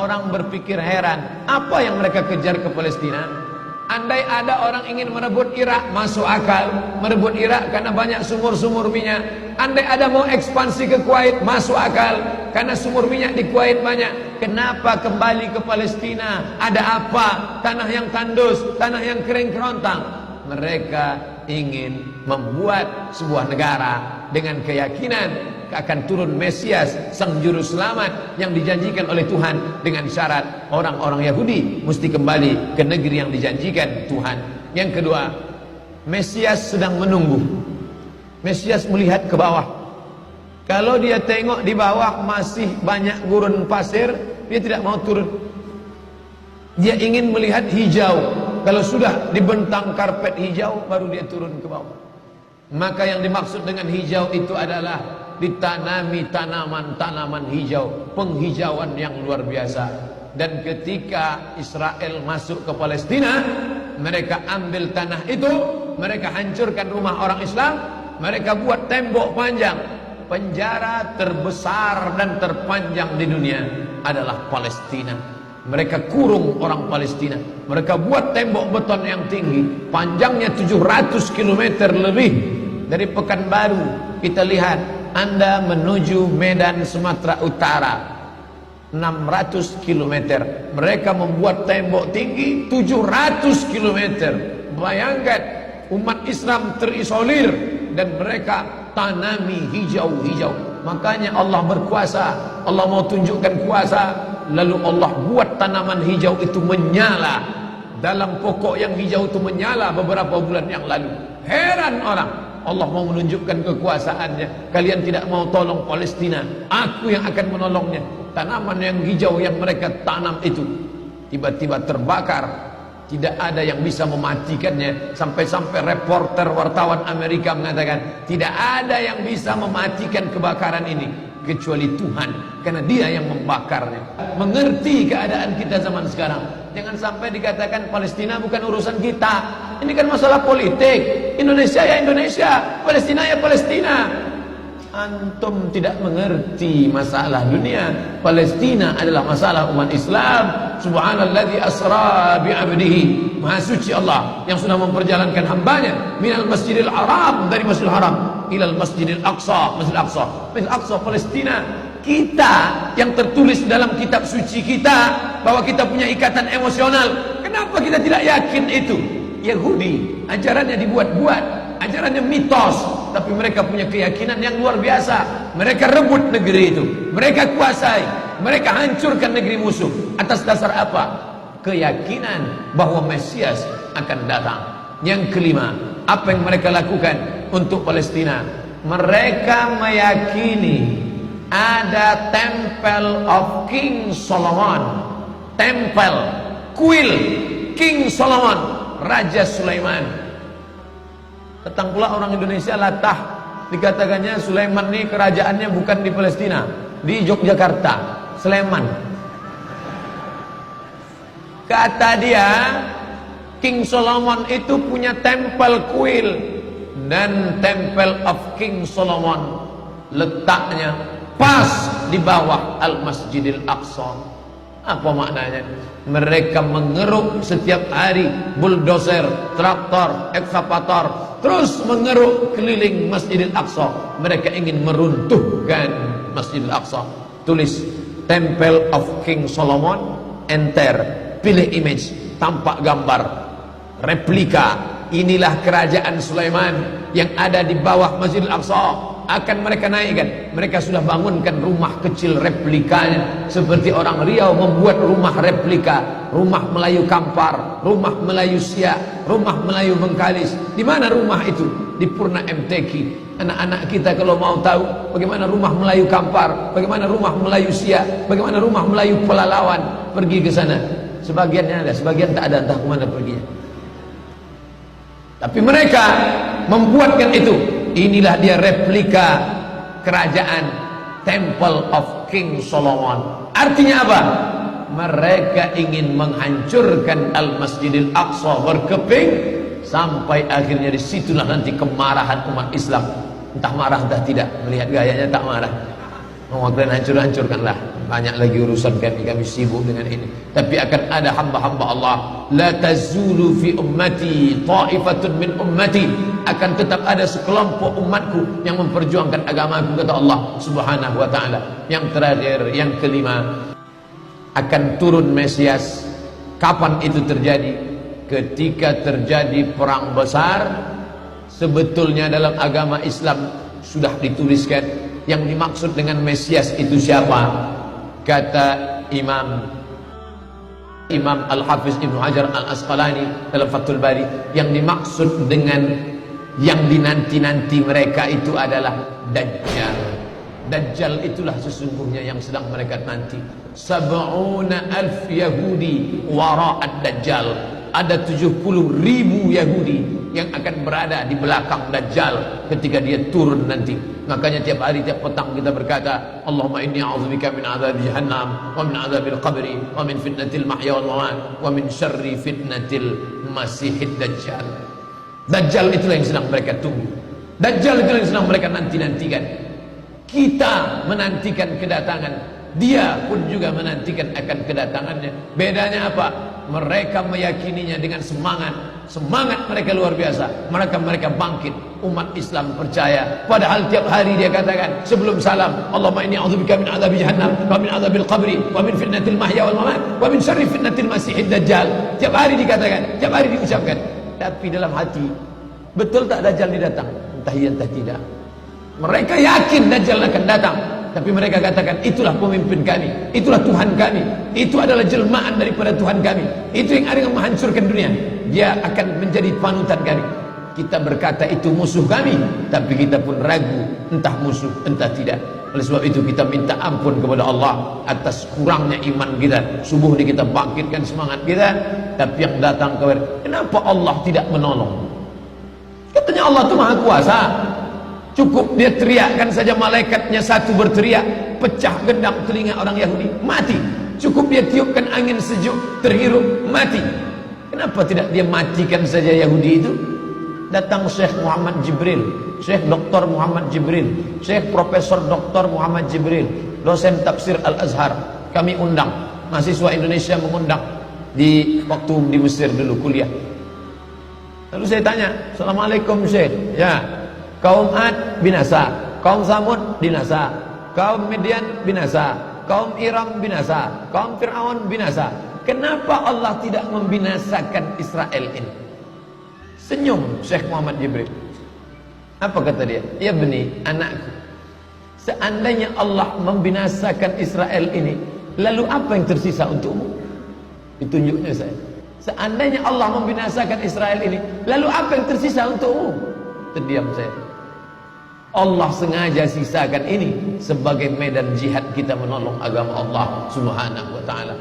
Orang berpikir heran, apa yang mereka kejar ke Palestina? Andai ada orang ingin merebut Irak, masuk akal. Merebut Irak karena banyak sumur-sumur minyak. Andai ada mau ekspansi ke Kuwait, masuk akal. Karena sumur minyak di Kuwait banyak. Kenapa kembali ke Palestina? Ada apa? Tanah yang tandus, tanah yang kering kerontang. Mereka ingin membuat sebuah negara dengan keyakinan akan turun Mesias, sang juru selamat yang dijanjikan oleh Tuhan, dengan syarat orang-orang Yahudi mesti kembali ke negeri yang dijanjikan Tuhan. Yang kedua, Mesias sedang menunggu. Mesias melihat ke bawah. Kalau dia tengok di bawah masih banyak gurun pasir, dia tidak mau turun. Dia ingin melihat hijau. Kalau sudah dibentang karpet hijau, baru dia turun ke bawah. Maka yang dimaksud dengan hijau itu adalah ditanami tanaman-tanaman hijau, penghijauan yang luar biasa. Dan ketika Israel masuk ke Palestina, mereka ambil tanah itu, mereka hancurkan rumah orang Islam, mereka buat tembok panjang. Penjara terbesar dan terpanjang di dunia adalah Palestina. Mereka kurung orang Palestina. Mereka buat tembok beton yang tinggi, panjangnya 700 km lebih. Dari Pekanbaru kita lihat, Anda menuju Medan Sumatera Utara 600 km. Mereka membuat tembok tinggi 700 km. Bayangkan, umat Islam terisolir dan mereka tanami hijau-hijau. Makanya Allah berkuasa. Allah mau tunjukkan kuasa, lalu Allah buat tanaman hijau itu menyala. Dalam pokok yang hijau itu menyala beberapa bulan yang lalu. Heran orang, Allah mau menunjukkan kekuasaannya. Kalian tidak mau tolong Palestina, aku yang akan menolongnya. Tanaman yang hijau yang mereka tanam itu tiba-tiba terbakar. Tidak ada yang bisa mematikannya. Sampai-sampai reporter wartawan Amerika mengatakan, tidak ada yang bisa mematikan kebakaran ini kecuali Tuhan, karena Dia yang membakarnya. Mengerti keadaan kita zaman sekarang. Jangan sampai dikatakan Palestina bukan urusan kita. Ini kan masalah politik. Indonesia ya Indonesia, Palestina ya Palestina. Antum tidak mengerti masalah dunia. Palestina adalah masalah umat Islam. Subhanalladzi asra bi'abdihi. Maha suci Allah yang sudah memperjalankan hambanya minal masjidil haram, dari masjidil haram, ilal masjidil aqsa, masjidil aqsa. Masjidil aqsa Palestina. Kita yang tertulis dalam kitab suci kita bahwa kita punya ikatan emosional. Kenapa kita tidak yakin itu? Yahudi ajarannya dibuat-buat, ajarannya mitos, tapi mereka punya keyakinan yang luar biasa. Mereka rebut negeri itu, mereka kuasai, mereka hancurkan negeri musuh. Atas dasar apa? Keyakinan bahwa Mesias akan datang. Yang kelima, apa yang mereka lakukan untuk Palestina? Mereka meyakini ada Temple of King Solomon, tempel, kuil King Solomon, Raja Sulaiman. Datang pula orang Indonesia latah, dikatakannya Sulaiman ini kerajaannya bukan di Palestina, di Yogyakarta, Sleman. Kata dia, King Solomon itu punya tempel kuil, dan Temple of King Solomon letaknya pas di bawah Al-Masjidil Aqsa. Apa maknanya? Mereka mengeruk setiap hari bulldozer, traktor, ekskavator, terus mengeruk keliling Masjidil Aqsa. Mereka ingin meruntuhkan Masjidil Aqsa. Tulis Temple of King Solomon, enter, pilih image, tampak gambar replika. Inilah kerajaan Sulaiman yang ada di bawah Masjidil Aqsa. Akan mereka naikkan. Mereka sudah bangunkan rumah kecil replikanya. Seperti orang Riau membuat rumah replika, rumah Melayu Kampar, rumah Melayu Siak, rumah Melayu Bengkalis. Di mana rumah itu? Di Purna MTQ. Anak-anak kita kalau mau tahu bagaimana rumah Melayu Kampar, bagaimana rumah Melayu Siak, bagaimana rumah Melayu Pelalawan, pergi ke sana. Sebagiannya ada, sebagian tak ada, entah kemana perginya. Tapi mereka membuatkan itu. Inilah dia replika kerajaan Temple of King Solomon. Artinya apa? Mereka ingin menghancurkan Al-Masjidil Aqsa berkeping, sampai akhirnya disitulah nanti kemarahan umat Islam. Entah marah entah tidak. Melihat gayanya tak marah. Kalian hancur-hancurkanlah. Banyak lagi urusan kami sibuk dengan ini. Tapi akan ada hamba-hamba Allah. La tazulu fi ummati ta'ifatun min ummati. Akan tetap ada sekelompok umatku yang memperjuangkan agamaku, kata Allah Subhanahu wa ta'ala. Yang terakhir, yang kelima, akan turun Mesias. Kapan itu terjadi? Ketika terjadi perang besar. Sebetulnya dalam agama Islam sudah dituliskan yang dimaksud dengan Mesias itu siapa. Kata Imam Al-Hafiz Ibnu Hajar Al-Asqalani dalam Fathul Bari, yang dimaksud dengan yang dinanti-nanti mereka itu adalah Dajjal. Dajjal itulah sesungguhnya yang sedang mereka nanti. 70,000 Yahudi wara'ad Dajjal. Ada 70.000 Yahudi yang akan berada di belakang Dajjal ketika dia turun nanti. Makanya tiap hari, tiap petang kita berkata, Allahumma inni a'udzubika min adzabi jahannam wa min adzabil qabri wa min fitnatil mahya wal mamat wa min syarri fitnatil masihid dajjal. Dajjal itulah yang sedang mereka tunggu. Dajjal itulah yang sedang mereka nanti-nantikan. Kita menantikan kedatangan, dia pun juga menantikan akan kedatangannya. Bedanya apa? Mereka meyakininya dengan semangat mereka luar biasa. Mereka bangkit. Umat Islam percaya. Padahal tiap hari dia katakan sebelum salam, Allahumma inni a'udzubika min adzabi jahannam wa min adzabil qabri wa min fitnatil mahya wal mamat wa min syarri fitnatil masihid dajjal. Tiap hari dikatakan, tiap hari diucapkan. Tapi dalam hati, betul tak Dajjal datang? Entah iya entah tidak. Mereka yakin Dajjal akan datang, tapi mereka katakan itulah pemimpin kami, itulah Tuhan kami, itu adalah jelmaan daripada Tuhan kami, itu yang ada yang menghancurkan dunia, dia akan menjadi panutan kami. Kita berkata itu musuh kami, tapi kita pun ragu entah musuh entah tidak. Oleh sebab itu kita minta ampun kepada Allah atas kurangnya iman kita. Subuh ini kita bangkitkan semangat kita, tapi yang datang kepada, kenapa Allah tidak menolong? Katanya Allah itu maha kuasa. Cukup dia teriakkan saja, malaikatnya satu berteriak, pecah gendang telinga orang Yahudi, mati. Cukup dia tiupkan angin sejuk, terhirup, mati. Kenapa tidak dia matikan saja Yahudi itu? Datang Syekh Muhammad Jibril, Syekh Dr. Muhammad Jibril, Syekh Profesor Dr. Muhammad Jibril, dosen tafsir Al-Azhar. Kami undang, mahasiswa Indonesia mengundang di waktu di Mesir dulu kuliah. Lalu saya tanya, Assalamualaikum Syekh. Ya, kaum Ad binasa, kaum Samud binasa, kaum Midian binasa, kaum Iram binasa, kaum Fir'aun binasa. Kenapa Allah tidak membinasakan Israel ini? Senyum Syekh Muhammad Jibril. Apa kata dia? Ya beni, anakku, seandainya Allah membinasakan Israel ini, lalu apa yang tersisa untukmu? Ditunjuknya saya. Seandainya Allah membinasakan Israel ini, lalu apa yang tersisa untukmu? Terdiam saya. Allah sengaja sisakan ini sebagai medan jihad kita menolong agama Allah Subhanahu wa ta'ala.